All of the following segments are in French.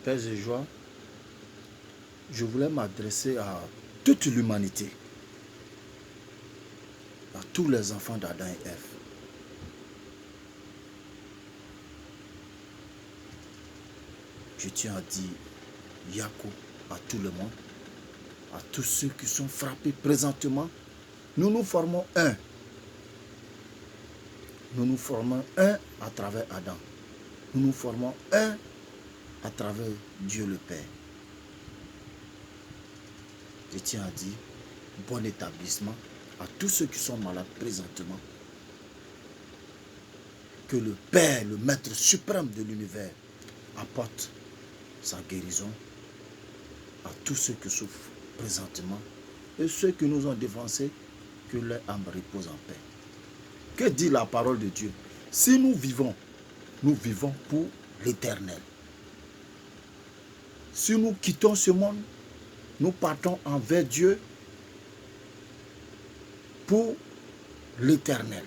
Père et joie, je voulais m'adresser à toute l'humanité, à tous les enfants d'Adam et Ève. Je tiens à dire Yako à tout le monde, à tous ceux qui sont frappés présentement. Nous nous formons un. Nous nous formons un à travers Adam. Nous nous formons un à travers Dieu le Père. Je tiens à dire bon établissement à tous ceux qui sont malades présentement. Que le Père, le Maître suprême de l'univers, apporte sa guérison à tous ceux qui souffrent présentement et ceux qui nous ont dévancés, que leur âme repose en paix. Que dit la parole de Dieu? Si nous vivons pour l'éternel. Si nous quittons ce monde, nous partons envers Dieu pour l'éternel.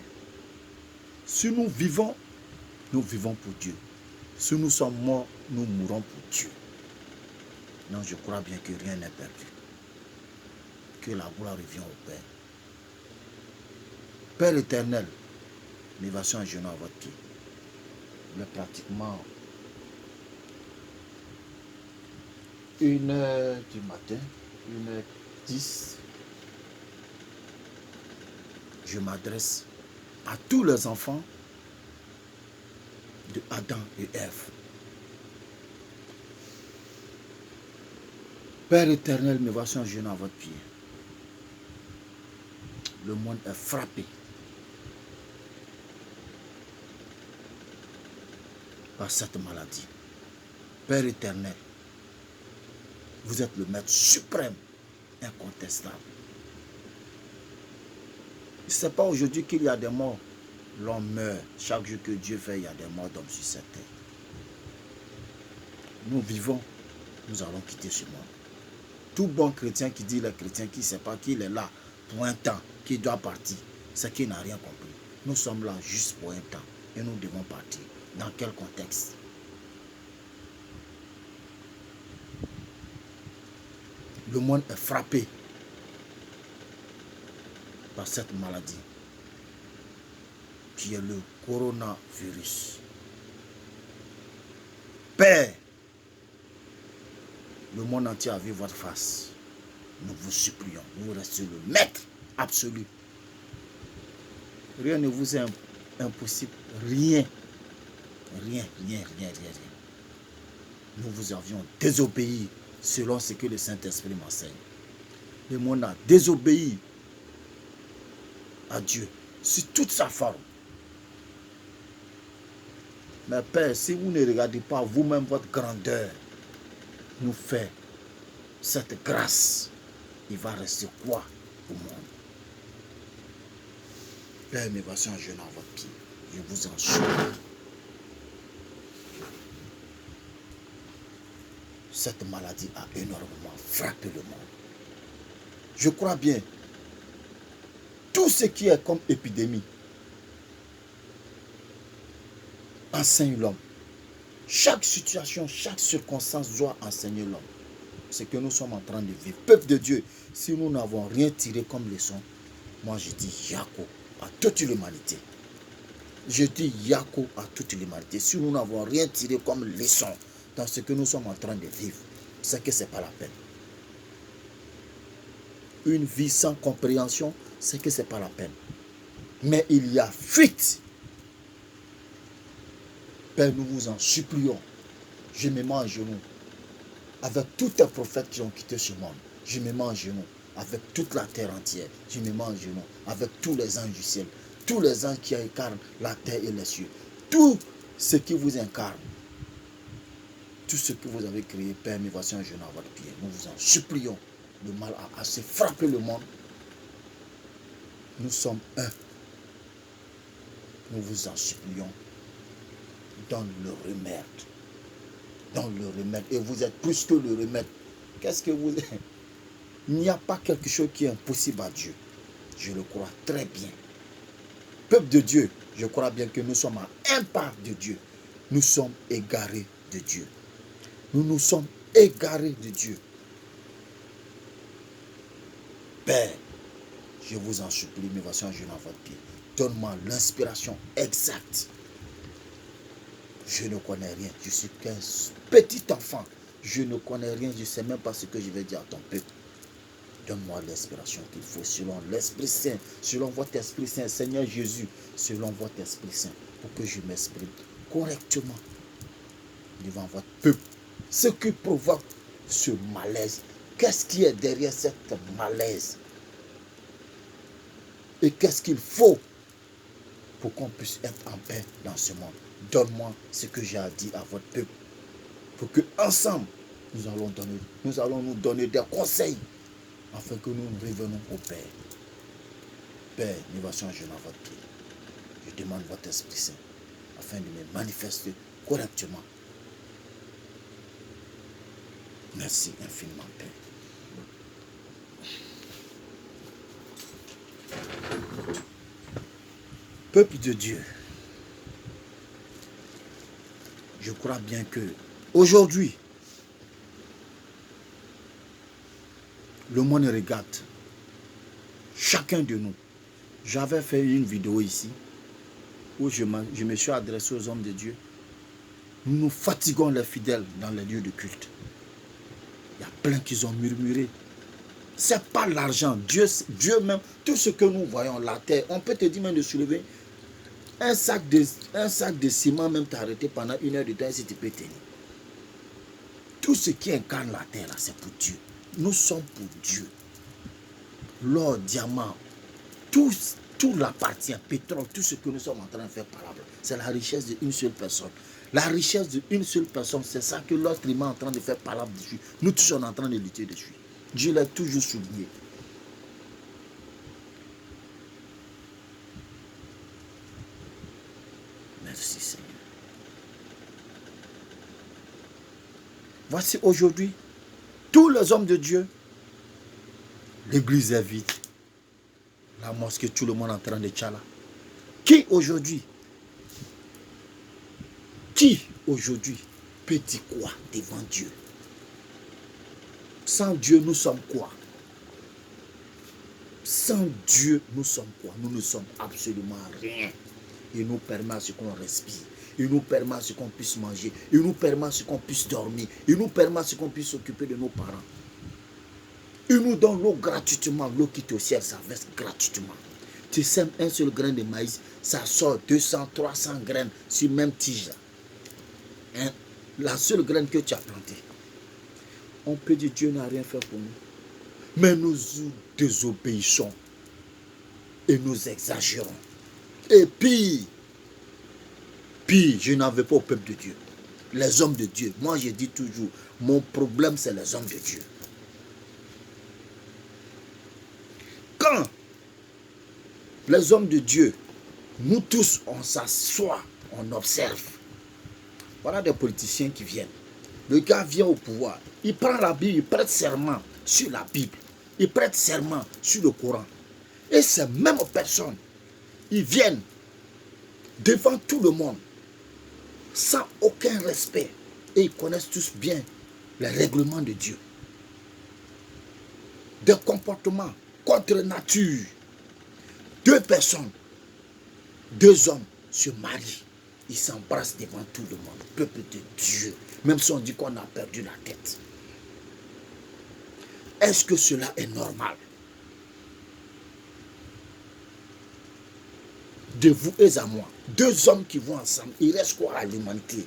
Si nous vivons pour Dieu. Si nous sommes morts, nous mourrons pour Dieu. Non, je crois bien que rien n'est perdu. Que la gloire revient au Père. Père éternel, nous versions un genou à votre pied. Il est pratiquement 1h du matin, 1h10. Je m'adresse à tous les enfants de Adam et Ève. Père éternel, me voici un genou à votre pied. Le monde est frappé par cette maladie. Père éternel, vous êtes le Maître suprême, incontestable. Ce n'est pas aujourd'hui qu'il y a des morts. L'homme meurt. Chaque jour que Dieu fait, il y a des morts d'hommes sur cette terre. Nous vivons, nous allons quitter ce monde. Tout bon chrétien qui dit, les chrétiens qui ne sait pas qu'il est là pour un temps, qu'il doit partir, c'est qu'il n'a rien compris. Nous sommes là juste pour un temps et nous devons partir. Dans quel contexte? Le monde est frappé par cette maladie qui est le coronavirus. Père, le monde entier a vu votre face. Nous vous supplions, vous restez le Maître absolu. Rien ne vous est impossible. Rien. Rien. Nous vous avions désobéi selon ce que le Saint-Esprit m'enseigne. Le monde a désobéi à Dieu sur toute sa forme. Mais Père, si vous ne regardez pas vous-même votre grandeur, nous fait cette grâce, il va rester quoi au monde? Père, me voici un genou à votre pied. Je vous en supplie. Cette maladie a énormément frappé le monde. Je crois bien, tout ce qui est comme épidémie enseigne l'homme. Chaque situation, chaque circonstance doit enseigner l'homme. Ce que nous sommes en train de vivre. Peuple de Dieu, si nous n'avons rien tiré comme leçon, moi je dis Yako à toute l'humanité. Je dis Yako à toute l'humanité. Si nous n'avons rien tiré comme leçon dans ce que nous sommes en train de vivre, c'est que ce n'est pas la peine. Une vie sans compréhension, c'est que ce n'est pas la peine. Mais il y a fuite. Père, nous vous en supplions. Je me mets en genoux avec tous tes prophètes qui ont quitté ce monde. Je me mets en genoux avec toute la terre entière. Je me mets en genoux avec tous les anges du ciel. Tous les anges qui incarnent la terre et les cieux. Tout ce qui vous incarne. Tout ce que vous avez créé, Père, me voici un genou à votre pied. Nous vous en supplions. Le mal a assez frappé le monde. Nous sommes un. Nous vous en supplions. Donne le remède. Donne le remède. Et vous êtes plus que le remède. Qu'est-ce que vous êtes? Il n'y a pas quelque chose qui est impossible à Dieu. Je le crois très bien. Peuple de Dieu, je crois bien que nous sommes à un pas de Dieu. Nous sommes égarés de Dieu. Nous nous sommes égarés de Dieu. Père, je vous en supplie, mais voici un jeune à votre pied. Donne-moi l'inspiration exacte. Je ne connais rien. Je suis qu'un petit enfant. Je ne connais rien. Je ne sais même pas ce que je vais dire à ton peuple. Donne-moi l'inspiration qu'il faut selon l'Esprit Saint, selon votre Esprit Saint, Seigneur Jésus, selon votre Esprit Saint, pour que je m'exprime correctement devant votre peuple. Ce qui provoque ce malaise, qu'est-ce qui est derrière cette malaise? Et qu'est-ce qu'il faut pour qu'on puisse être en paix dans ce monde? Donne-moi ce que j'ai à dire à votre peuple, pour que ensemble nous allons nous donner des conseils, afin que nous revenons au Père. Père, nous voici un jeune à votre pied. Je demande votre Esprit Saint, afin de me manifester correctement. Merci infiniment, Père. Peuple de Dieu, je crois bien que aujourd'hui, le monde regarde chacun de nous. J'avais fait une vidéo ici où je me suis adressé aux hommes de Dieu. Nous fatiguons les fidèles dans les lieux de culte. Il y a plein qui ont murmuré. Ce n'est pas l'argent. Dieu même, tout ce que nous voyons, la terre, on peut te dire même de soulever un sac de ciment, même t'arrêter pendant 1 heure de temps si tu peux tenir. Tout ce qui incarne la terre, c'est pour Dieu. Nous sommes pour Dieu. L'or, diamant, tout l'appartient, pétrole, tout ce que nous sommes en train de faire parable, c'est la richesse d'une seule personne. La richesse d'une seule personne, c'est ça que l'autre humain est en train de faire parable dessus. Nous tous sommes en train de lutter dessus. Dieu l'a toujours souligné. Merci Seigneur. Voici aujourd'hui, tous les hommes de Dieu, l'église est vide. La mosquée, tout le monde est en train de tchala. Qui aujourd'hui peut dire quoi devant Dieu? Sans Dieu, nous sommes quoi? Sans Dieu, nous sommes quoi? Nous ne sommes absolument rien. Il nous permet à ce qu'on respire. Il nous permet à ce qu'on puisse manger. Il nous permet à ce qu'on puisse dormir. Il nous permet à ce qu'on puisse s'occuper de nos parents. Il nous donne l'eau gratuitement. L'eau qui est au ciel, ça verse gratuitement. Tu sèmes un seul grain de maïs, ça sort 200, 300 graines sur même tige. Hein? La seule graine que tu as plantée. On peut dire Dieu n'a rien fait pour nous. Mais nous désobéissons. Et nous exagérons. Et pire, je n'en veux pas au peuple de Dieu. Les hommes de Dieu. Moi, je dis toujours, mon problème, c'est les hommes de Dieu. Quand les hommes de Dieu, nous tous, on s'assoit, on observe. Voilà des politiciens qui viennent. Le gars vient au pouvoir. Il prend la Bible, il prête serment sur la Bible. Il prête serment sur le Coran. Et ces mêmes personnes, ils viennent devant tout le monde, sans aucun respect. Et ils connaissent tous bien les règlements de Dieu. Des comportements contre nature. 2 personnes, 2 hommes se marient. Ils s'embrassent devant tout le monde. Peuple de Dieu. Même si on dit qu'on a perdu la tête. Est-ce que cela est normal? De vous et à moi. 2 hommes qui vont ensemble. Il reste quoi à l'humanité?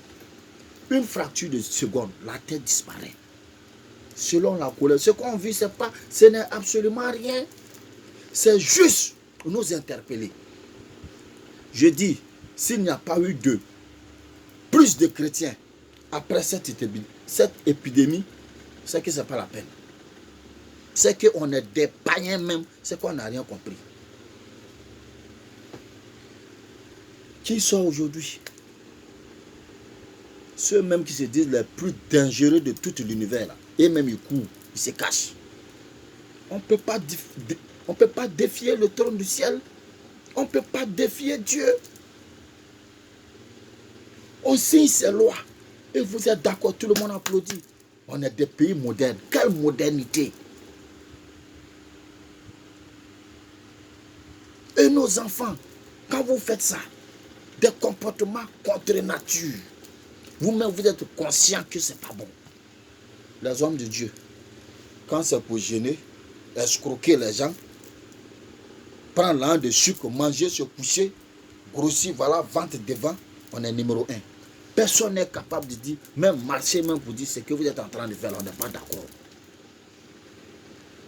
Une fracture de seconde. La tête disparaît. Selon la couleur. Ce qu'on vit, ce n'est absolument rien. C'est juste nous interpeller. Je dis, s'il n'y a pas eu plus de chrétiens après cette épidémie, c'est que ce n'est pas la peine. C'est qu'on est des païens même, c'est qu'on n'a rien compris. Qui sont aujourd'hui? Ceux même qui se disent les plus dangereux de tout l'univers. Et même ils courent, ils se cachent. On ne peut pas défier le trône du ciel. On ne peut pas défier Dieu. On signe ses lois. Et vous êtes d'accord, tout le monde applaudit. On est des pays modernes. Quelle modernité! Et nos enfants, quand vous faites ça, des comportements contre nature, vous-même vous êtes conscient que ce n'est pas bon. Les hommes de Dieu, quand c'est pour gêner, escroquer les gens, prendre l'an de sucre, manger, se coucher, grossir, voilà, vente devant, on est numéro 1. Personne n'est capable de dire, même marcher, même pour dire ce que vous êtes en train de faire, on n'est pas d'accord.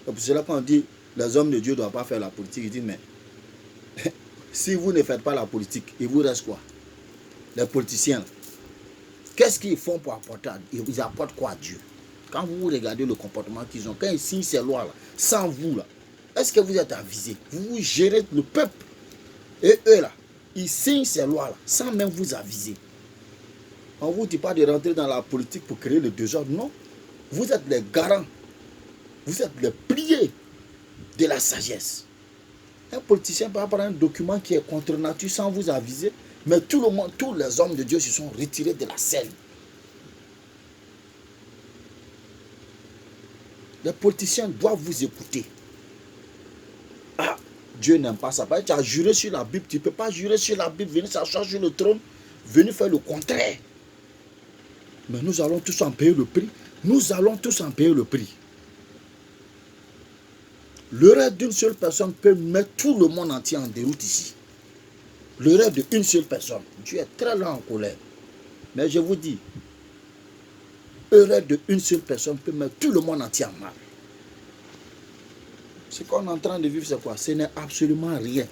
C'est pour cela qu'on dit, les hommes de Dieu ne doivent pas faire la politique. Il dit, mais si vous ne faites pas la politique, il vous reste quoi? Les politiciens, qu'est-ce qu'ils font pour apporter? Ils apportent quoi à Dieu? Quand vous regardez le comportement qu'ils ont, quand ils signent ces lois-là, sans vous, là, est-ce que vous êtes avisé? Vous gérez le peuple. Et eux, là, ils signent ces lois-là, sans même vous aviser. On ne vous dit pas de rentrer dans la politique pour créer le désordre. Non. Vous êtes les garants. Vous êtes les pliés de la sagesse. Un politicien peut prendre un document qui est contre nature sans vous aviser, mais tout le monde, tous les hommes de Dieu se sont retirés de la scène. Les politiciens doivent vous écouter. Ah, Dieu n'aime pas ça. Tu as juré sur la Bible, tu ne peux pas jurer sur la Bible, venir s'asseoir sur le trône, venir faire le contraire. Mais nous allons tous en payer le prix. Nous allons tous en payer le prix. Le rêve d'une seule personne peut mettre tout le monde entier en déroute ici. Le rêve d'une seule personne. Dieu est très lent en colère. Mais je vous dis, le rêve d'une seule personne peut mettre tout le monde entier en mal. Ce qu'on est en train de vivre, c'est quoi? Ce n'est absolument rien.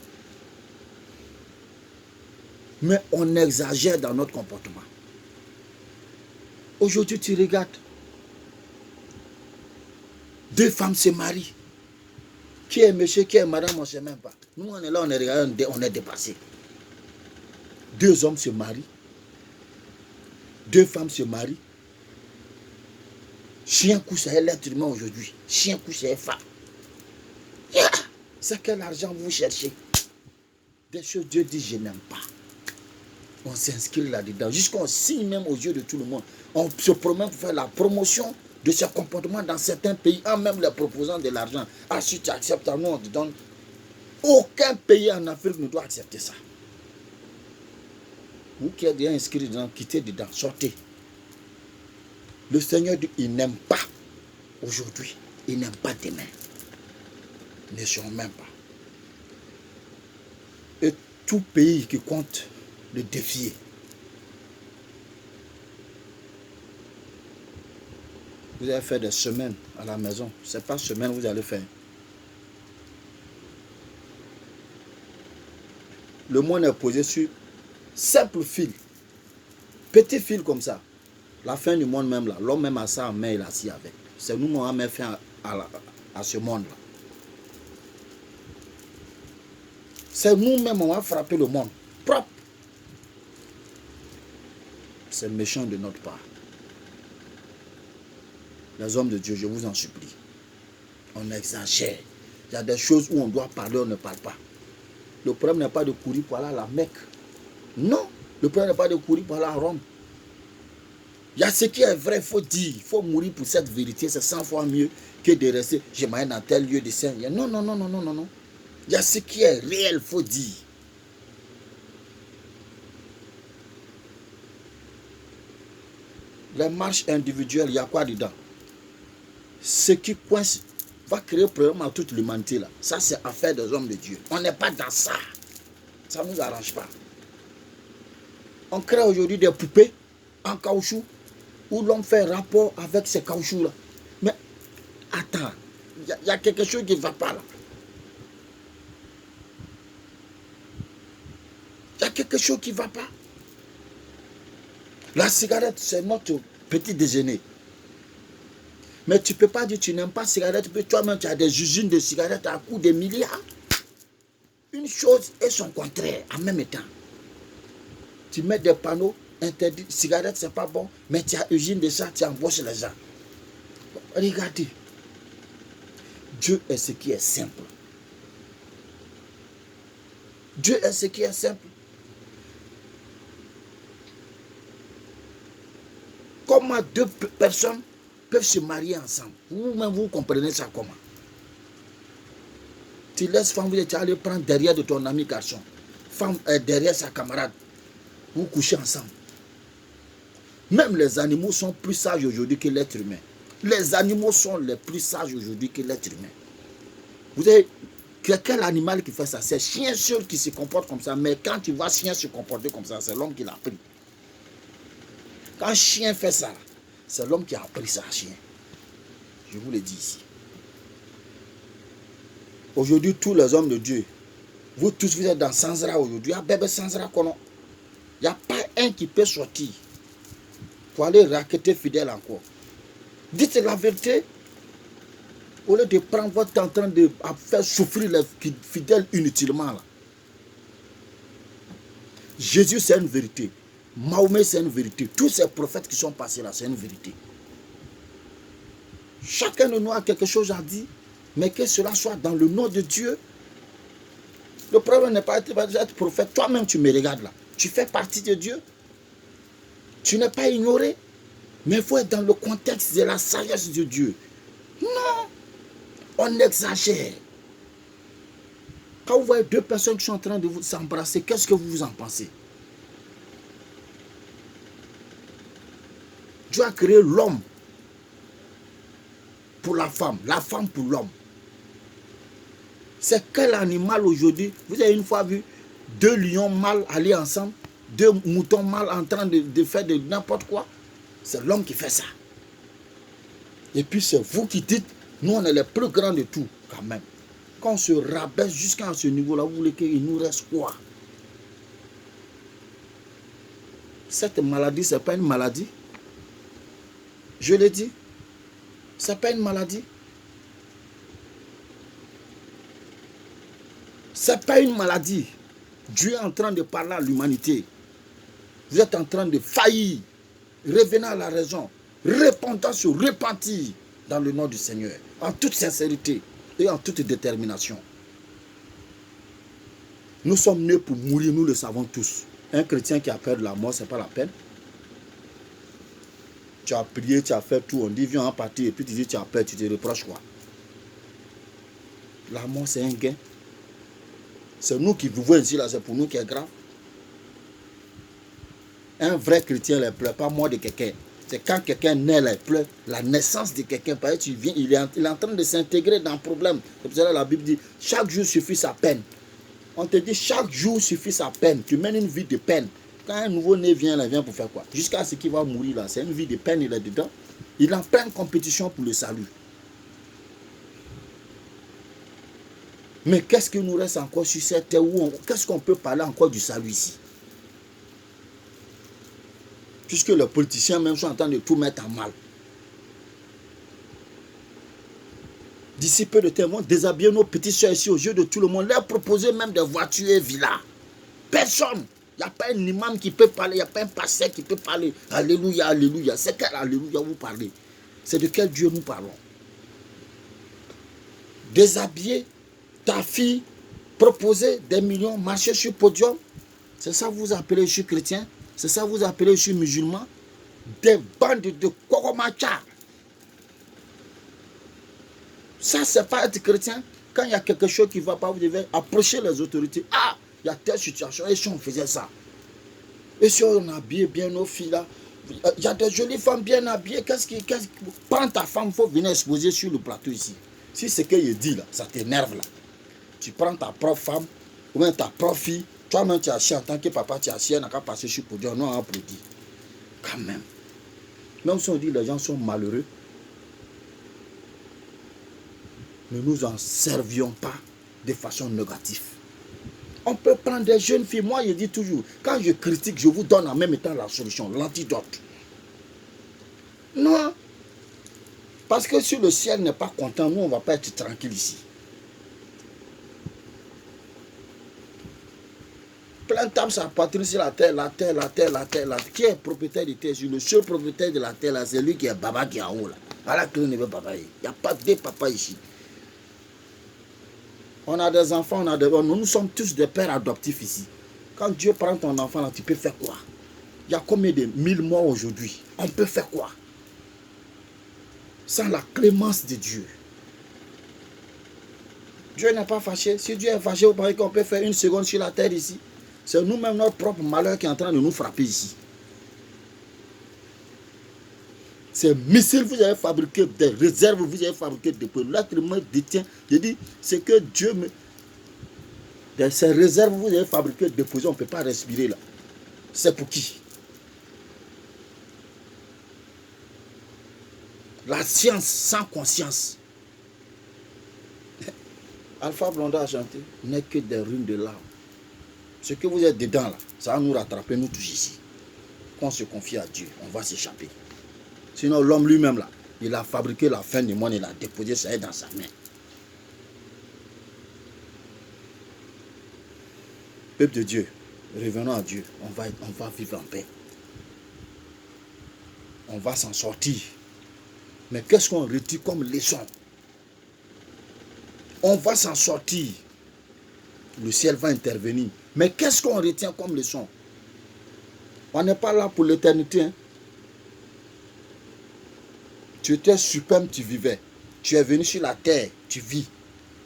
Mais on exagère dans notre comportement. Aujourd'hui, tu regardes. 2 femmes se marient. Qui est monsieur, qui est madame, on ne sait même pas. Nous, on est là, on est regardé, on est dépassé. 2 hommes se marient. 2 femmes se marient. Chien couche à l'être humain aujourd'hui. Chien couche à femme. Yeah. C'est quel argent vous cherchez? Des choses Dieu dit, je n'aime pas. On s'inscrit là-dedans. Jusqu'on signe même aux yeux de tout le monde. On se promet pour faire la promotion de ce comportement dans certains pays, en même les proposant de l'argent. Ensuite, tu acceptes, nous on te donne. Aucun pays en Afrique ne doit accepter ça. Vous qui êtes déjà inscrit dedans, quittez dedans, sortez. Le Seigneur dit, il n'aime pas aujourd'hui, il n'aime pas demain. Ne sont même pas. Et tout pays qui compte le défier. Vous allez faire des semaines à la maison. Ce n'est pas semaine vous allez faire. Le monde est posé sur simple fil. Petit fil comme ça. La fin du monde même là. L'homme même a ça en main, il a assis avec. C'est nous qui avons mis fin à ce monde-là. C'est nous-mêmes on va frapper le monde. Propre. C'est méchant de notre part. Les hommes de Dieu, je vous en supplie. On exagère. Il y a des choses où on doit parler, on ne parle pas. Le problème n'est pas de courir pour aller à la Mecque. Non. Le problème n'est pas de courir pour aller à Rome. Il y a ce qui est vrai, il faut dire. Il faut mourir pour cette vérité. C'est 100 fois mieux que de rester, je m'aille dans tel lieu de saint. Non, non, non, non, non, non, non. Il y a ce qui est réel, il faut dire. Les marches individuelles, il y a quoi dedans? Ce qui coince va créer problème à toute l'humanité là. Ça, c'est affaire des hommes de Dieu. On n'est pas dans ça. Ça ne nous arrange pas. On crée aujourd'hui des poupées en caoutchouc où l'homme fait rapport avec ces caoutchoucs là. Mais attends, il y a quelque chose qui ne va pas là. Il y a quelque chose qui ne va pas. La cigarette, c'est notre petit déjeuner. Mais tu ne peux pas dire que tu n'aimes pas la cigarette. Toi-même, tu as des usines de cigarettes à coût de milliards. Une chose et son contraire en même temps. Tu mets des panneaux interdits. Cigarette, c'est pas bon. Mais tu as usine de ça, tu embauches les gens. Regardez. Dieu est ce qui est simple. Dieu est ce qui est simple. Comment deux personnes peuvent se marier ensemble? Vous-même, vous comprenez ça comment? Tu laisses femme, tu allé prendre derrière de ton ami garçon. Femme derrière sa camarade. Vous couchez ensemble. Même les animaux sont plus sages aujourd'hui que l'être humain. Les animaux sont les plus sages aujourd'hui que l'être humain. Vous savez, quel animal qui fait ça? C'est chien seul qui se comporte comme ça. Mais quand tu vois chien se comporter comme ça, c'est l'homme qui l'a pris. Quand chien fait ça, c'est l'homme qui a appris ça, chien. Je vous le dis ici. Aujourd'hui, tous les hommes de Dieu, vous tous, vous êtes dans Sanzra aujourd'hui. Il y a bébé Sanzra Kono. Il n'y a pas un qui peut sortir pour aller raqueter fidèle encore. Dites la vérité. Au lieu de prendre votre temps en train de faire souffrir les fidèles inutilement. Là. Jésus, c'est une vérité. Mahomet, c'est une vérité. Tous ces prophètes qui sont passés là, c'est une vérité. Chacun de nous a quelque chose à dire, mais que cela soit dans le nom de Dieu. Le problème n'est pas d'être prophète. Toi-même, tu me regardes là. Tu fais partie de Dieu. Tu n'es pas ignoré. Mais il faut être dans le contexte de la sagesse de Dieu. Non. On exagère. Quand vous voyez deux personnes qui sont en train de vous s'embrasser, qu'est-ce que vous en pensez? Dieu a créé l'homme pour la femme pour l'homme. C'est quel animal aujourd'hui? Vous avez une fois vu deux lions mâles aller ensemble, deux moutons mâles en train de faire de n'importe quoi? C'est l'homme qui fait ça. Et puis c'est vous qui dites, nous on est les plus grands de tout quand même. Quand on se rabaisse jusqu'à ce niveau-là, vous voulez qu'il nous reste quoi? Cette maladie, ce n'est pas une maladie. Je l'ai dit. Ce n'est pas une maladie. Ce n'est pas une maladie. Dieu est en train de parler à l'humanité. Vous êtes en train de faillir. Revenez à la raison. Répondant sur repentir dans le nom du Seigneur. En toute sincérité et en toute détermination. Nous sommes nés pour mourir, nous le savons tous. Un chrétien qui a peur de la mort, ce n'est pas la peine. Tu as prié, tu as fait tout, on dit viens en partie et puis tu dis tu as peur, tu te reproches quoi? La mort c'est un gain. C'est nous qui vivons ici là, c'est pour nous qui est grave. Un vrai chrétien ne pleure pas mort de quelqu'un. C'est quand quelqu'un naît, il pleure la naissance de quelqu'un. Parce que tu viens, il est en train de s'intégrer dans le problème. C'est pour ça que la Bible dit chaque jour suffit sa peine. On te dit chaque jour suffit sa peine. Tu mènes une vie de peine. Quand un nouveau-né vient, il vient pour faire quoi? Jusqu'à ce qu'il va mourir là. C'est une vie de peine, il est dedans. Il est en pleine compétition pour le salut. Mais qu'est-ce qui nous reste encore sur cette terre? Qu'est-ce qu'on peut parler encore du salut ici? Puisque les politiciens même sont en train de tout mettre en mal. D'ici peu de temps, vont déshabiller nos petites soeurs ici aux yeux de tout le monde. Leur proposer même des voitures et villas. Personne. Il n'y a pas un imam qui peut parler. Il n'y a pas un pasteur qui peut parler. Alléluia, alléluia. C'est quel alléluia vous parlez? C'est de quel Dieu nous parlons? Déshabiller ta fille, proposer des millions, marcher sur le podium. C'est ça que vous appelez je suis chrétien? C'est ça que vous appelez je suis musulman? Des bandes de kokomacha. Ça, c'est pas être chrétien. Quand il y a quelque chose qui ne va pas, vous devez approcher les autorités. Ah, il y a telle situation. Et si on faisait ça? Et si on habillait bien nos filles là? Il y a des jolies femmes bien habillées. Prends ta femme, il faut venir exposer sur le plateau ici. Si ce qu'elle dit là, ça t'énerve là. Tu prends ta propre femme, ou même ta propre fille. Toi-même, tu as chié en tant que papa, tu as chié, n'a qu'à passer sur le podium. Non, applaudit. Quand même. Même si on dit que les gens sont malheureux, ne nous en servions pas de façon négative. On peut prendre des jeunes filles. Moi, je dis toujours, quand je critique, je vous donne en même temps la solution, l'antidote. Non. Parce que si le ciel n'est pas content, nous, on ne va pas être tranquille ici. Plein de tape sa poitrine sur la terre, la terre, la terre, la terre, la terre. Qui est propriétaire de terre? Le seul propriétaire de la terre, là, c'est lui qui est Baba qui est en haut. Là. À la clé, ne veut pas. Il n'y a pas de papa ici. On a des enfants, nous sommes tous des pères adoptifs ici. Quand Dieu prend ton enfant, là, tu peux faire quoi? Il y a combien de 1000 morts aujourd'hui? On peut faire quoi? Sans la clémence de Dieu. Dieu n'est pas fâché. Si Dieu est fâché, vous pensez qu'on peut faire une seconde sur la terre ici? C'est nous-mêmes, notre propre malheur qui est en train de nous frapper ici. Ces missiles, vous avez fabriqué des réserves, vous avez fabriqué des produits. L'être humain détient. Je dis, c'est que Dieu me... Ces réserves, vous avez fabriqué, déposé, on ne peut pas respirer là. C'est pour qui? La science sans conscience. Alpha Blondy a chanté, n'est que des ruines de larmes. Ce que vous êtes dedans là, ça va nous rattraper, nous tous ici. Quand on se confie à Dieu, on va s'échapper. Sinon l'homme lui-même là, il a fabriqué la fin du monde, il a déposé ça dans sa main. Peuple de Dieu, revenons à Dieu, on va vivre en paix. On va s'en sortir. Mais qu'est-ce qu'on retire comme leçon? On va s'en sortir. Le ciel va intervenir. Mais qu'est-ce qu'on retient comme leçon? On n'est pas là pour l'éternité. Hein? Tu étais superbe, tu vivais. Tu es venu sur la terre, tu vis.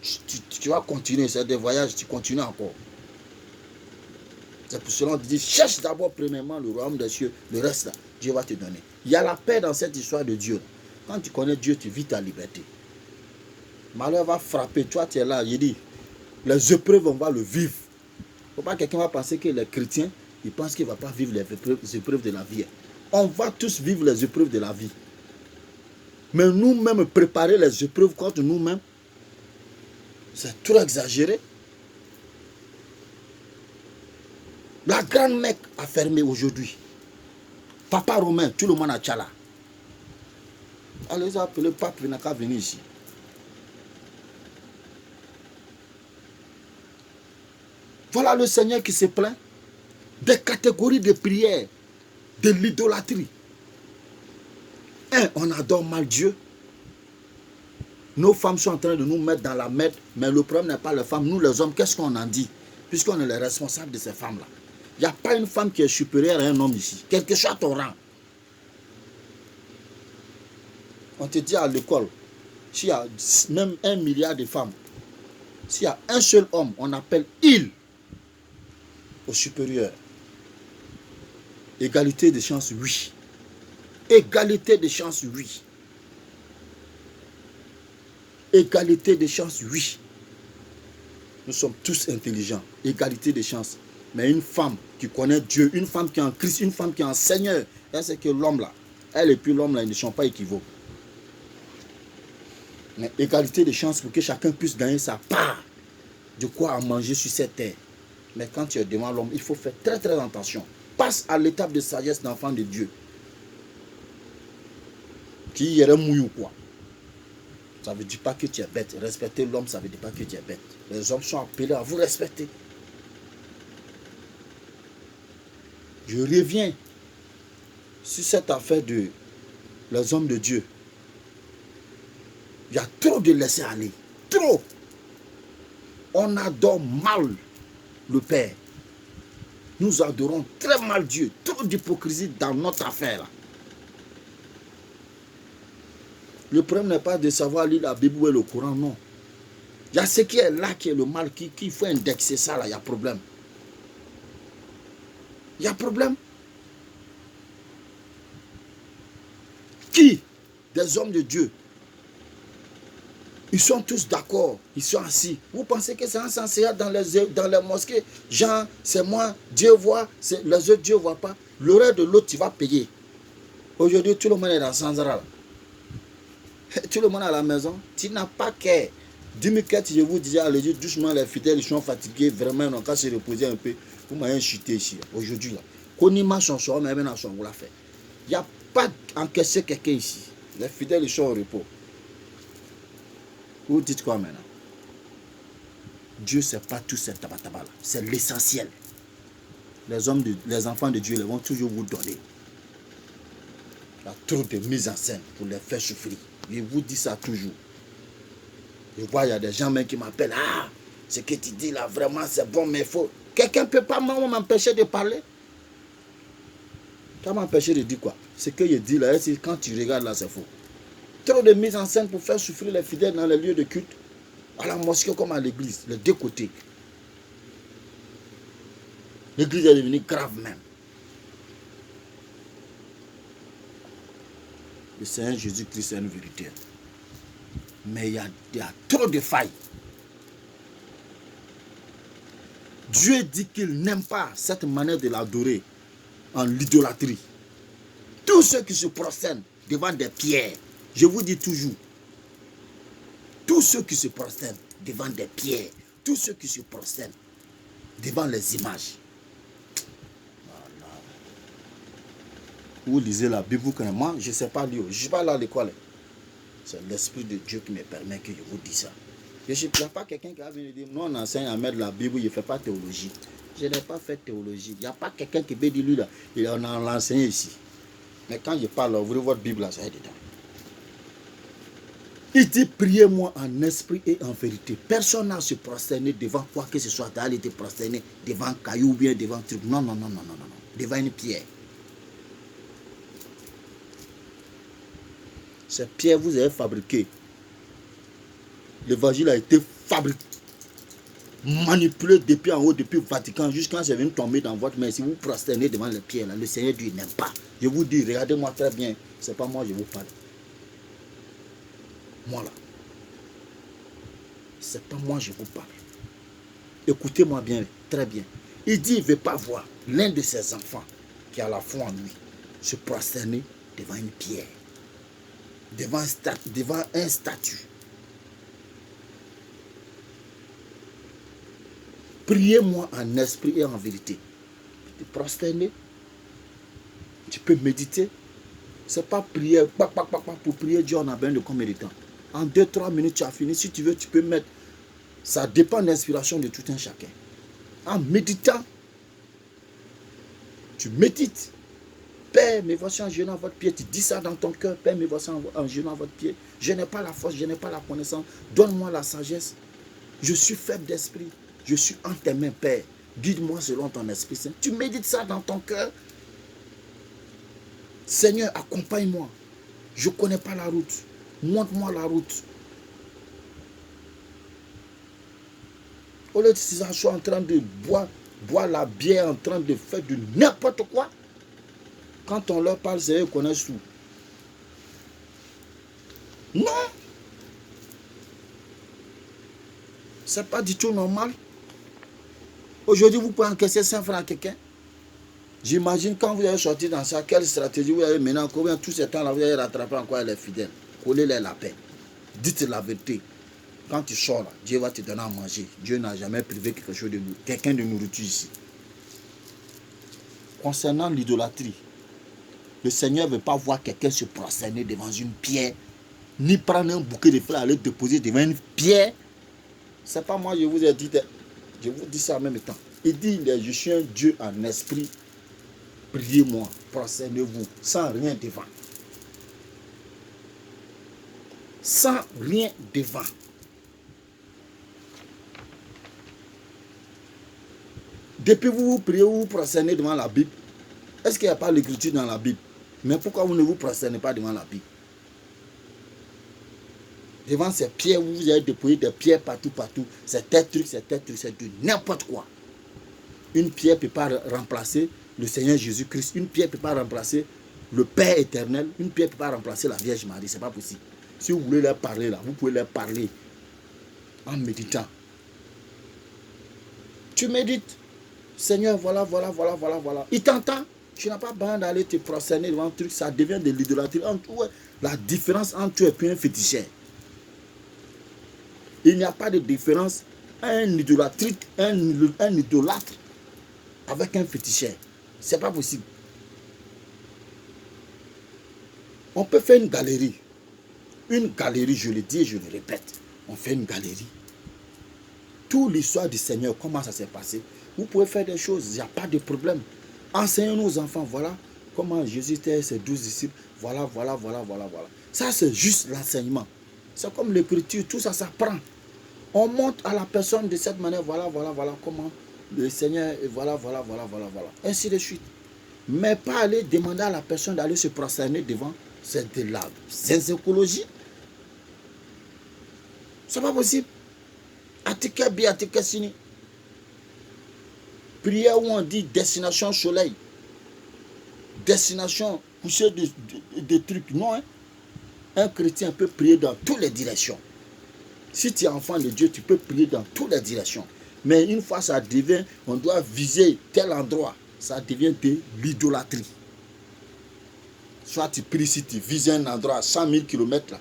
Tu vas continuer, c'est des voyages, tu continues encore. C'est pour cela qu'on dit, cherche d'abord premièrement le royaume des cieux, le reste là, Dieu va te donner. Il y a la paix dans cette histoire de Dieu. Quand tu connais Dieu, tu vis ta liberté. Malheur va frapper, toi tu es là, je dis, les épreuves, on va le vivre. Il ne faut pas que quelqu'un va penser que les chrétiens, ils pensent qu'il ne va pas vivre les épreuves de la vie. On va tous vivre les épreuves de la vie. Mais nous-mêmes, préparer les épreuves contre nous-mêmes, c'est trop exagéré. La grande Mecque a fermé aujourd'hui. Papa Romain, tout le monde a tchala. Allez appeler le pape, il n'a qu'à venir ici. Voilà le Seigneur qui se plaint des catégories de prières, de l'idolâtrie. On adore mal Dieu. Nos femmes sont en train de nous mettre dans la merde, mais le problème n'est pas les femmes. Nous les hommes, qu'est-ce qu'on en dit? Puisqu'on est les responsables de ces femmes-là. Il n'y a pas une femme qui est supérieure à un homme ici. Quel que soit ton rang. On te dit à l'école, s'il y a même 1 milliard de femmes, s'il y a un seul homme, on appelle il au supérieur. Égalité de chance, oui. Égalité de chance, oui. Égalité de chance, oui. Nous sommes tous intelligents. Égalité de chance. Mais une femme qui connaît Dieu, une femme qui est en Christ, une femme qui est en Seigneur, c'est que l'homme là, elle et puis l'homme là, ils ne sont pas équivalents. Mais égalité de chance pour que chacun puisse gagner sa part de quoi à manger sur cette terre. Mais quand tu es devant l'homme, il faut faire très très attention. Passe à l'étape de sagesse d'enfant de Dieu. Qui y est mouillé ou quoi? Ça ne veut dire pas que tu es bête. Respecter l'homme, ça ne veut dire pas que tu es bête. Les hommes sont appelés à vous respecter. Je reviens sur cette affaire de les hommes de Dieu. Il y a trop de laisser aller. Trop. On adore mal le Père. Nous adorons très mal Dieu. Trop d'hypocrisie dans notre affaire là. Le problème n'est pas de savoir lire la Bible ou le Coran, non. Il y a ce qui est là qui est le mal, qui faut indexer ça là, il y a problème. Il y a problème. Qui? Des hommes de Dieu. Ils sont tous d'accord, ils sont assis. Vous pensez que c'est un enseignant dans les mosquées? Jean, c'est moi, Dieu voit, les autres Dieu ne voit pas. L'horaire de l'autre, tu vas payer. Aujourd'hui, tout le monde est dans Sanzara. Tout le monde à la maison. Tu n'as pas qu'à. 2004, je vous disais, allez doucement, les fidèles, ils sont fatigués, vraiment, ils ont qu'à se reposer un peu. Vous m'avez chuté ici, aujourd'hui. Là. Konima son soir, mais maintenant, on vous l'a fait. Il n'y a pas encaissé quelqu'un ici. Les fidèles, ils sont au repos. Vous dites quoi maintenant? Dieu, c'est pas tout ce tabataba là. C'est l'essentiel. Les enfants de Dieu, ils vont toujours vous donner. Il y a trop de mise en scène pour les faire souffrir. Je vous dis ça toujours. Je vois, il y a des gens même qui m'appellent. Ah, ce que tu dis là, vraiment, c'est bon, mais il faut. Quelqu'un ne peut pas m'empêcher de parler. Ça m'a empêché de dire quoi? Ce que je dis là, quand tu regardes là, c'est faux. Trop de mise en scène pour faire souffrir les fidèles dans les lieux de culte, à la mosquée comme à l'église, les deux côtés. L'église est devenue grave même. Le Seigneur Jésus-Christ est une vérité. Mais il y a trop de failles. Dieu dit qu'il n'aime pas cette manière de l'adorer en l'idolâtrie. Tous ceux qui se prosternent devant des pierres, je vous dis toujours, tous ceux qui se prosternent devant des pierres, tous ceux qui se prosternent devant les images. Voilà. Vous lisez la Bible, moi je ne sais pas lire, je ne suis pas là à l'école. C'est l'Esprit de Dieu qui me permet que je vous dise ça. Je ne suis pas quelqu'un qui a venu dire, nous on enseigne à mettre la Bible, il ne fait pas théologie. Je n'ai pas fait théologie. Il n'y a pas quelqu'un qui peut dire, lui là, on a l'enseigné ici. Mais quand je parle, ouvrez votre Bible là, ça est dedans. Il dit, priez-moi en esprit et en vérité. Personne n'a se prosterner devant quoi que ce soit. D'aller te prosterner devant un caillou ou bien devant un truc. Non, non, non, non, non, non. Devant une pierre. Ces pierres, vous avez fabriqué. L'évangile a été fabriqué, manipulé depuis en haut, depuis le Vatican, jusqu'à ce que c'est venu tomber dans votre main. Si vous prosternez devant les pierres, là, le Seigneur Dieu n'aime pas. Je vous dis, regardez-moi très bien. Ce n'est pas moi, je vous parle. Moi là. Ce n'est pas moi, je vous parle. Écoutez-moi bien, très bien. Il dit, il ne veut pas voir l'un de ses enfants qui a la foi en lui se prosterner devant une pierre, devant un statut. Priez-moi en esprit et en vérité. Tu peux prosterner, tu peux méditer. Ce n'est pas prier pour prier Dieu en a besoin de combien de temps. En 2-3 minutes, tu as fini. Si tu veux, tu peux mettre. Ça dépend de l'inspiration de tout un chacun. En méditant, tu médites. Père, me voici en genou à votre pied. Tu dis ça dans ton cœur. Père, me voici en genou à votre pied. Je n'ai pas la force, je n'ai pas la connaissance. Donne-moi la sagesse. Je suis faible d'esprit. Je suis en tes mains, Père. Guide-moi selon ton Esprit Saint. Tu médites ça dans ton cœur. Seigneur, accompagne-moi. Je ne connais pas la route. Montre-moi la route. Au lieu de s'asseoir en train de boire la bière, en train de faire de n'importe quoi. Quand on leur parle, c'est eux qui connaissent tout. Non. Ce n'est pas du tout normal. Aujourd'hui, vous pouvez encaisser 100 francs à quelqu'un. J'imagine quand vous allez sortir dans ça, quelle stratégie vous avez maintenant, combien tout ce temps-là, vous allez rattraper encore les fidèles. Collez-les la paix. Dites la vérité. Quand tu sors là, Dieu va te donner à manger. Dieu n'a jamais privé quelque chose de nous, quelqu'un de nourriture ici. Concernant l'idolâtrie, le Seigneur ne veut pas voir quelqu'un se prosterner devant une pierre, ni prendre un bouquet de fleurs, aller déposer devant une pierre. Ce n'est pas moi, je vous ai dit, je vous dis ça en même temps. Il dit, je suis un Dieu en esprit. Priez-moi, prosternez-vous, sans rien devant. Sans rien devant. Depuis vous priez, vous vous prosternez devant la Bible. Est-ce qu'il n'y a pas l'écriture dans la Bible? Mais pourquoi vous ne vous prosternez pas devant la Bible? Devant ces pierres, vous avez déposé des pierres partout. C'est tel truc, c'est de n'importe quoi. Une pierre ne peut pas remplacer le Seigneur Jésus-Christ. Une pierre ne peut pas remplacer le Père éternel. Une pierre ne peut pas remplacer la Vierge Marie. Ce n'est pas possible. Si vous voulez leur parler là, vous pouvez leur parler en méditant. Tu médites. Seigneur, voilà. Il t'entend. Tu n'as pas besoin d'aller te prosterner devant un truc. Ça devient de l'idolâtrie. La différence entre toi et puis un féticheur. Il n'y a pas de différence. Un idolâtre avec un féticheur. Ce n'est pas possible. On peut faire une galerie. Une galerie, je le dis et je le répète. On fait une galerie. Toute l'histoire du Seigneur, comment ça s'est passé. Vous pouvez faire des choses, il n'y a pas de problème. Enseignez nos enfants, voilà comment Jésus était ses 12 disciples. Voilà. Ça, c'est juste l'enseignement. C'est comme l'écriture, tout ça s'apprend. On montre à la personne de cette manière, voilà comment le Seigneur, voilà. Ainsi de suite. Mais pas aller demander à la personne d'aller se prosterner devant. C'est de la écologie. C'est pas possible. Atika bi, atika sini. Prière où on dit destination soleil. Destination coucher de trucs. Non, hein? Un chrétien peut prier dans toutes les directions. Si tu es enfant de Dieu, tu peux prier dans toutes les directions. Mais une fois ça devient, on doit viser tel endroit, ça devient de l'idolâtrie. Soit tu pries, si tu vises un endroit à 100 000 km, là,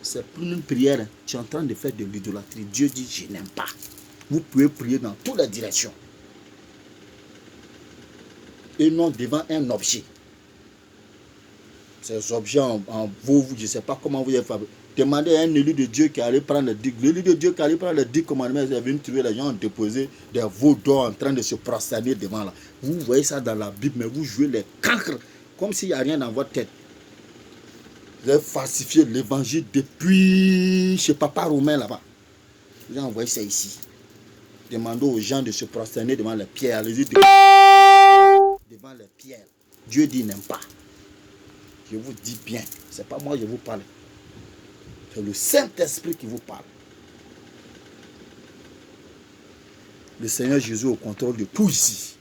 c'est plus une prière. Tu es en train de faire de l'idolâtrie. Dieu dit, je n'aime pas. Vous pouvez prier dans toutes les directions. Et non devant un objet. Ces objets en veau, je ne sais pas comment vous avez fabriqué. Demandez à un élu de Dieu qui allait prendre le dix. L'élu de Dieu qui allait prendre les 10 commandements, il est venu trouver les gens déposer des veaux d'or en train de se prosterner devant là. Vous voyez ça dans la Bible, mais vous jouez les cancres comme s'il n'y a rien dans votre tête. Vous avez falsifié l'évangile depuis chez Papa Romain là-bas. Vous avez envoyé ça ici. Demandez aux gens de se prosterner devant les pierres. Allez-y devant les pierres. Dieu dit n'aime pas. Je vous dis bien, ce n'est pas moi qui vous parle. C'est le Saint-Esprit qui vous parle. Le Seigneur Jésus au contrôle de tout ici.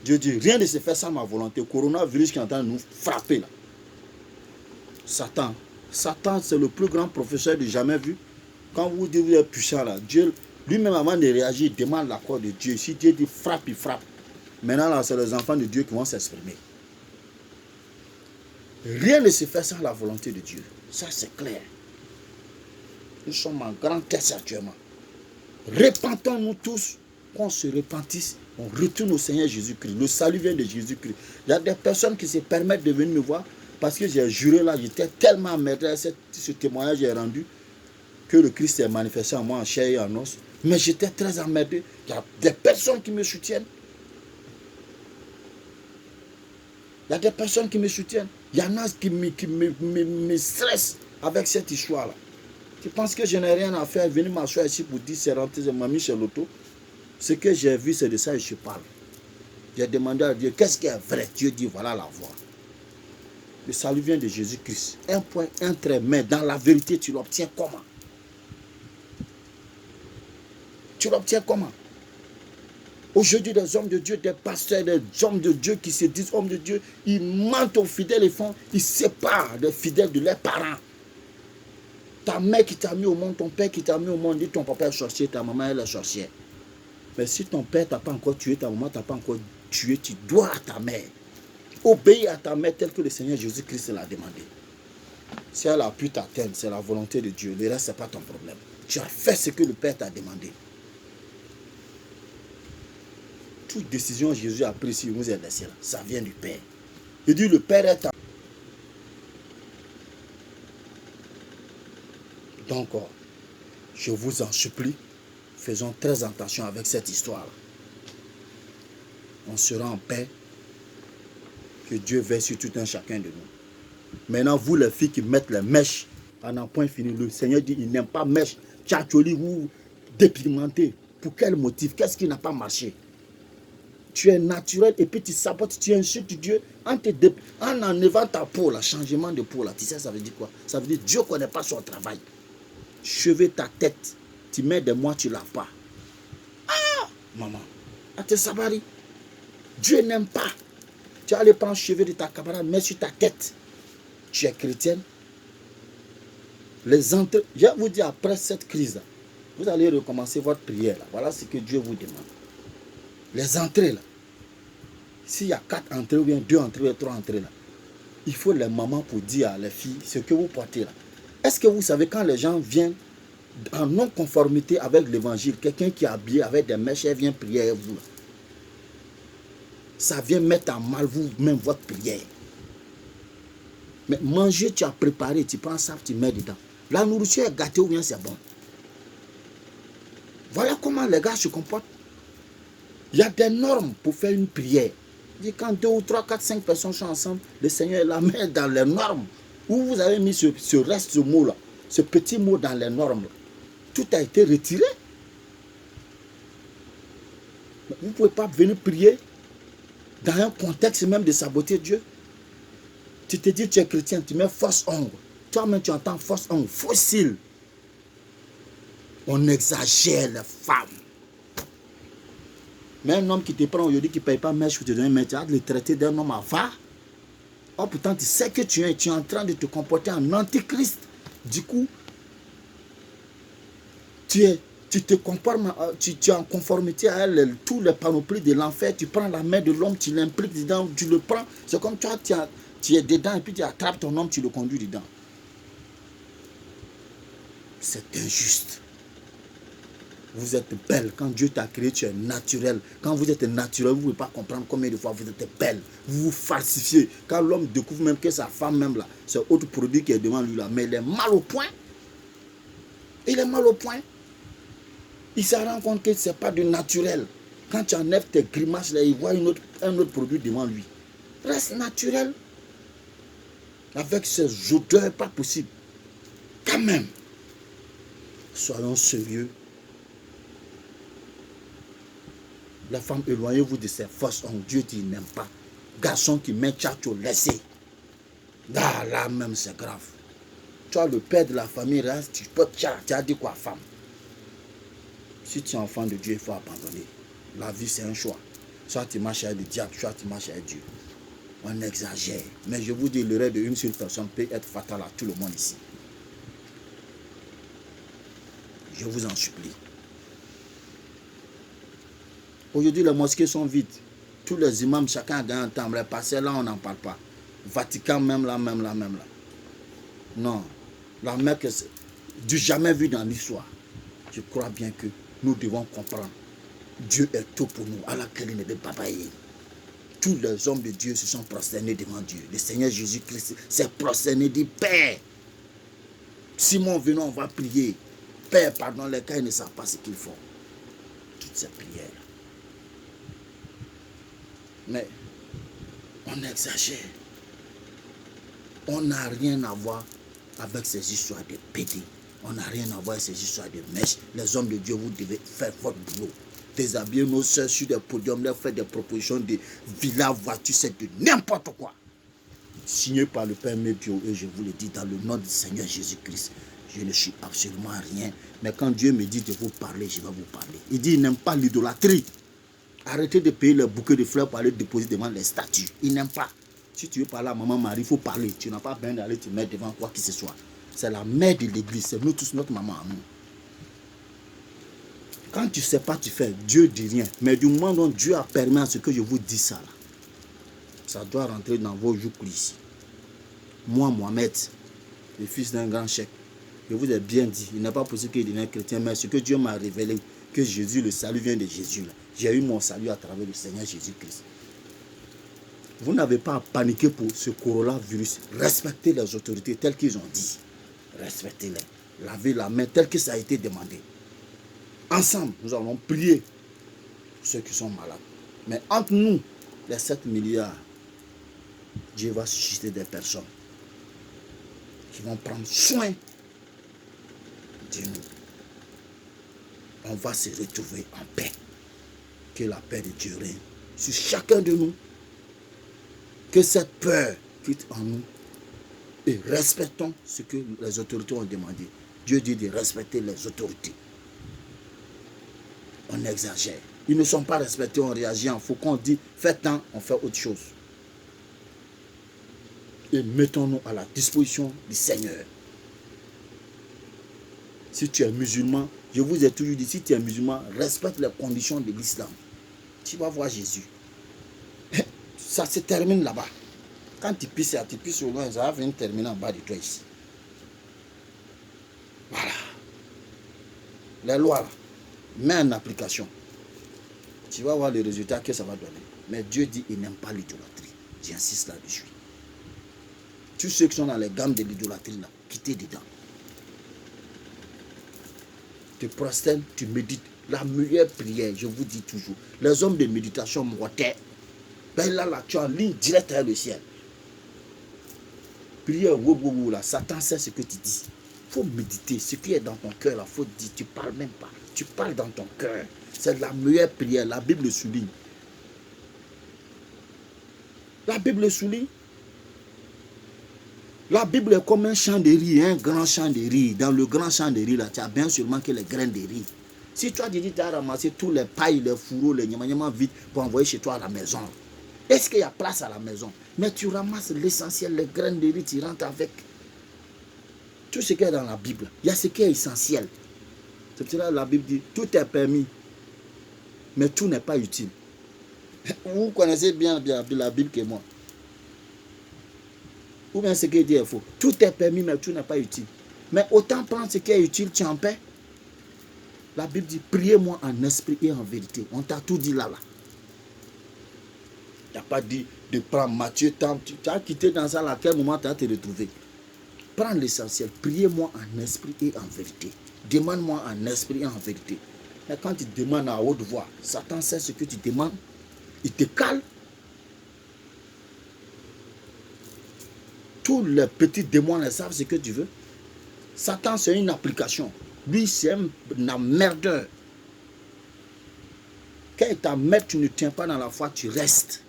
Dieu dit, rien ne se fait sans ma volonté. Le coronavirus qui est en train de nous frapper là. Satan, c'est le plus grand professeur de jamais vu. Quand vous dites vous êtes puissant là, Dieu, lui-même avant de réagir, il demande l'accord de Dieu. Si Dieu dit frappe, il frappe. Maintenant là, c'est les enfants de Dieu qui vont s'exprimer. Rien ne se fait sans la volonté de Dieu. Ça, c'est clair. Nous sommes en grande test actuellement. Repentons-nous tous, qu'on se repentisse, on retourne au Seigneur Jésus-Christ. Le salut vient de Jésus-Christ. Il y a des personnes qui se permettent de venir me voir parce que j'ai juré là, j'étais tellement emmerdé, ce témoignage est rendu que le Christ est manifesté en moi en chair et en os. Mais j'étais très emmerdé. Il y a des personnes qui me soutiennent. Il y a des personnes qui me soutiennent. Il y en a qui me stressent avec cette histoire-là. Tu penses que je n'ai rien à faire, venir m'asseoir ici pour dire c'est rentré, c'est mamie chez l'auto. Ce que j'ai vu, c'est de ça que je parle. J'ai demandé à Dieu, qu'est-ce qui est vrai? Dieu dit, voilà la voie. Le salut vient de Jésus-Christ. Un point, un trait, mais dans la vérité, tu l'obtiens comment? Tu l'obtiens comment? Aujourd'hui, des hommes de Dieu, des pasteurs, des hommes de Dieu qui se disent hommes de Dieu, ils mentent aux fidèles et font, ils séparent les fidèles de leurs parents. Ta mère qui t'a mis au monde, ton père qui t'a mis au monde, dit ton papa est sorcier, ta maman elle est sorcière. Mais si ton père t'a pas encore tué, ta maman t'a pas encore tué, tu dois à ta mère. Obéis à ta mère tel que le Seigneur Jésus-Christ l'a demandé. Si elle a pu t'atteindre, c'est la volonté de Dieu. Le reste, ce n'est pas ton problème. Tu as fait ce que le Père t'a demandé. Toute décision que Jésus a prise sur vous et laissé là, ça vient du Père. Il dit le Père est à... Donc, je vous en supplie, faisons très attention avec cette histoire-là. On sera en paix. Que Dieu veille sur tout un chacun de nous. Maintenant, vous les filles qui mettent les mèches, à un point fini, le Seigneur dit, il n'aime pas mèches, tchatcholi ou dépigmenté. Pour quel motif? Qu'est-ce qui n'a pas marché? Tu es naturel et puis tu sabotes, tu insultes Dieu en enlevant ta peau, là, changement de peau, là. Tu sais, ça veut dire quoi? Ça veut dire Dieu ne connaît pas son travail. Cheveux ta tête, tu mets des mois, tu ne laves pas. Ah, maman, à tes sabari, Dieu n'aime pas. Tu vas aller prendre le cheveu de ta camarade, mets sur ta tête. Tu es chrétienne. Les entrées, je vous dis après cette crise-là, vous allez recommencer votre prière. Là. Voilà ce que Dieu vous demande. Les entrées là. S'il y a 4 entrées ou bien 2 entrées ou 3 entrées là, il faut les mamans pour dire à les filles ce que vous portez là. Est-ce que vous savez quand les gens viennent en non-conformité avec l'évangile, quelqu'un qui est habillé avec des mèches, vient prier avec vous là. Ça vient mettre en mal vous-même votre prière. Mais manger, tu as préparé, tu prends ça, tu mets dedans. La nourriture est gâtée ou bien c'est bon. Voilà comment les gars se comportent. Il y a des normes pour faire une prière. Quand 2 ou 3, 4, 5 personnes sont ensemble, le Seigneur la met dans les normes. Où vous avez mis ce reste, ce mot-là, ce petit mot dans les normes. Là. Tout a été retiré. Vous ne pouvez pas venir prier dans un contexte même de saboter Dieu. Tu te dis tu es chrétien, tu mets fausse ongle. Toi-même tu entends fausse ongle, fossile. On exagère les femmes. Mais un homme qui te prend aujourd'hui, qui ne paye pas mèche pour te donner, mais tu as le traiter d'un homme avare. Or pourtant tu sais que tu es en train de te comporter en antichrist. Du coup, tu te comportes, tu es en conformité à elle, tous les panoplies de l'enfer. Tu prends la main de l'homme, tu l'impliques dedans, tu le prends. C'est comme toi, tu es dedans et puis tu attrapes ton homme, tu le conduis dedans. C'est injuste. Vous êtes belle. Quand Dieu t'a créé, tu es naturel. Quand vous êtes naturel, vous ne pouvez pas comprendre combien de fois vous êtes belle. Vous vous falsifiez. Quand l'homme découvre même que sa femme même là, c'est autre produit qui est devant lui là, mais il est mal au point. Il est mal au point. Il se rend compte que ce n'est pas du naturel. Quand tu enlèves tes grimaces là, il voit un autre produit devant lui. Reste naturel. Avec ces odeurs, pas possible. Quand même. Soyons sérieux. La femme, éloignez-vous de ces fausses ondes. Dieu dit, il n'aime pas. Garçon qui met tchatcho, laissez. Là même, c'est grave. Tu as le père de la famille, là, tu peux tu as dit quoi, femme? Si tu es enfant de Dieu, il faut abandonner. La vie, c'est un choix. Soit tu marches avec le diable, soit tu marches avec Dieu. On exagère. Mais je vous dis, l'erreur d'une seule personne peut être fatale à tout le monde ici. Je vous en supplie. Aujourd'hui, les mosquées sont vides. Tous les imams, chacun a gagné un temps. Les passés là, on n'en parle pas. Vatican, même là. Non. La Mecque, du jamais vu dans l'histoire. Je crois bien que nous devons comprendre. Dieu est tout pour nous. Allah ne veut pas payer. Tous les hommes de Dieu se sont prosternés devant Dieu. Le Seigneur Jésus-Christ s'est prosterné, dit Père, Simon, venons, on va prier. Père, pardonne les cas, ils ne savent pas ce qu'ils font. Toutes ces prières. Mais on exagère. On n'a rien à voir avec ces histoires de pédés. On n'a rien à voir avec ces histoires de mèches. Les hommes de Dieu, vous devez faire votre boulot. Déshabiller nos soeurs sur des podiums, leur faire des propositions de villas, voitures, c'est de n'importe quoi. Signé par le Père Mébio, et je vous le dis dans le nom du Seigneur Jésus-Christ. Je ne suis absolument rien. Mais quand Dieu me dit de vous parler, je vais vous parler. Il dit qu'il n'aime pas l'idolâtrie. Arrêtez de payer les bouquets de fleurs pour aller déposer devant les statues. Il n'aime pas. Si tu veux parler à maman Marie, il faut parler. Tu n'as pas besoin d'aller te mettre devant quoi que ce soit. C'est la mère de l'église. C'est nous tous notre maman à nous. Quand tu ne sais pas, tu fais. Dieu ne dit rien. Mais du moment où Dieu a permis à ce que je vous dise ça, là, ça doit rentrer dans vos joues ici. Moi, Mohamed, le fils d'un grand chef, je vous ai bien dit, il n'est pas possible qu'il devienne chrétien, mais ce que Dieu m'a révélé, que Jésus, le salut vient de Jésus. J'ai eu mon salut à travers le Seigneur Jésus-Christ. Vous n'avez pas à paniquer pour ce coronavirus. Respectez les autorités telles qu'ils ont dit. Respectez-les. Lavez la main tel que ça a été demandé. Ensemble, nous allons prier pour ceux qui sont malades. Mais entre nous, les 7 milliards, Dieu va susciter des personnes qui vont prendre soin de nous. On va se retrouver en paix. Que la paix de Dieu règne sur chacun de nous. Que cette peur quitte en nous. Et respectons ce que les autorités ont demandé. Dieu dit de respecter les autorités. On exagère. Ils ne sont pas respectés, on réagit en faux. Quand on dit faites tant, on fait autre chose. Et mettons-nous à la disposition du Seigneur. Si tu es musulman, je vous ai toujours dit, si tu es musulman, respecte les conditions de l'islam. Tu vas voir Jésus. Ça se termine là-bas. Quand tu pisses au loin, ça va venir terminer en bas de toi ici. Voilà. Les lois, là, mets en application. Tu vas voir le résultat que ça va donner. Mais Dieu dit qu'il n'aime pas l'idolâtrie. J'insiste là-dessus. Tous ceux qui sont dans les gammes de l'idolâtrie, là, quittez dedans. Tu prosternes, tu médites. La meilleure prière, je vous dis toujours. Les hommes de méditation mortels, ben là, tu es en ligne directe avec le ciel. Prière, là, Satan sait ce que tu dis. Il faut méditer. Ce qui est dans ton cœur, il faut dire. Tu ne parles même pas. Tu parles dans ton cœur. C'est la meilleure prière. La Bible le souligne. La Bible le souligne. La Bible est comme un champ de riz, un grand champ de riz. Dans le grand champ de riz, là, tu as bien seulement que les graines de riz. Si toi, tu as ramassé tous les pailles, les fourreaux, les nyama vite pour envoyer chez toi à la maison. Est-ce qu'il y a place à la maison? Mais tu ramasses l'essentiel, les graines de riz, tu rentres avec. Tout ce qui est dans la Bible, il y a ce qui est essentiel. C'est pour cela que la Bible dit, tout est permis, mais tout n'est pas utile. Vous connaissez bien la Bible que moi. Ou bien ce qui dit est faux. Tout est permis, mais tout n'est pas utile. Mais autant prendre ce qui est utile, tu es en paix. La Bible dit, priez-moi en esprit et en vérité. On t'a tout dit là. Il n'y a pas dit de prendre Matthieu, tu as quitté dans ça, à quel moment tu as te retrouvé. Prends l'essentiel, priez-moi en esprit et en vérité. Demande-moi en esprit et en vérité. Mais quand tu demandes à haute voix, Satan sait ce que tu demandes, il te cale. Tous les petits démons savent ce que tu veux. Satan, c'est une application. Lui, c'est un emmerdeur. Quand il t'emmerde, tu ne tiens pas dans la foi, tu restes.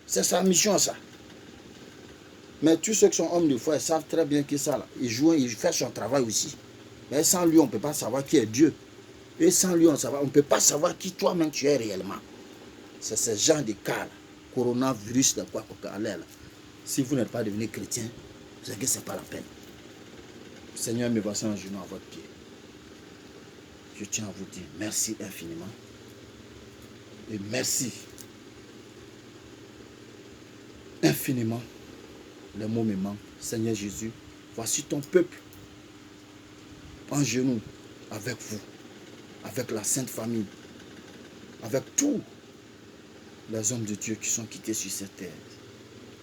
C'est sa mission, ça. Mais tous ceux qui sont hommes de foi, ils savent très bien que ça, là, il joue, il fait son travail aussi. Mais sans lui, on ne peut pas savoir qui est Dieu. Et sans lui, on ne peut pas savoir qui toi-même tu es réellement. C'est ce genre de cas, là. Coronavirus, de quoi, là. Si vous n'êtes pas devenu chrétien, vous savez que ce n'est pas la peine. Seigneur, me voici en genou à votre pied. Je tiens à vous dire merci infiniment. Et merci infiniment. Les mots me manquent. Seigneur Jésus, voici ton peuple en genoux avec vous, avec la Sainte Famille, avec tous les hommes de Dieu qui sont quittés sur cette terre.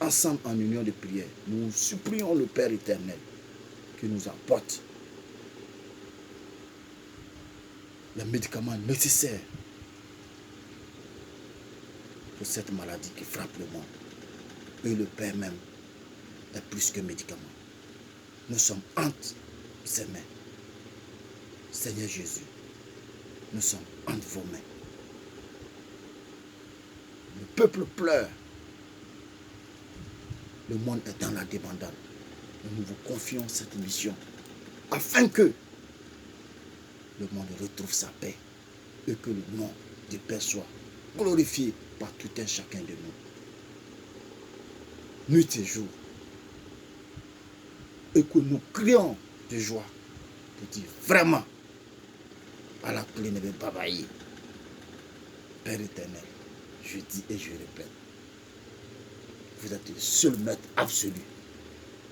Ensemble en union de prière, nous supplions le Père éternel qui nous apporte les médicaments nécessaires pour cette maladie qui frappe le monde. Et le Père même est plus que médicament. Nous sommes entre ses mains. Seigneur Jésus, nous sommes entre vos mains. Le peuple pleure. Le monde est dans la débandade. Nous vous confions cette mission afin que le monde retrouve sa paix et que le nom du Père soit glorifié par tout un chacun de nous. Nuit et jour. Et que nous crions de joie pour dire vraiment à la clé ne veut pas bailler. Père éternel, je dis et je répète, vous êtes le seul maître absolu.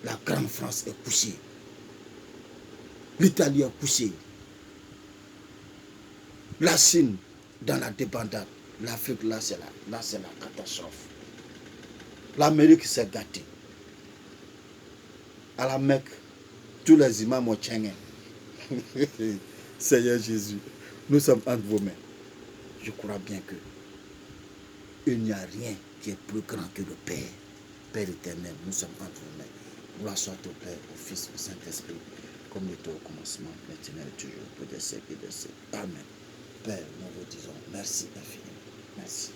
La grande France est couchée. L'Italie est couchée. La Chine dans la débandade. L'Afrique, là, c'est la catastrophe. L'Amérique s'est gâtée. À la Mecque, tous les imams ont tchangé. Seigneur Jésus, nous sommes entre vos mains. Je crois bien que il n'y a rien qui est plus grand que le Père. Père éternel, nous sommes entre vos mains. Gloire soit au Père, au Fils, au Saint-Esprit, comme il était au commencement, maintenant et toujours, pour des siècles et des siècles. Amen. Père, nous vous disons merci infiniment. Merci.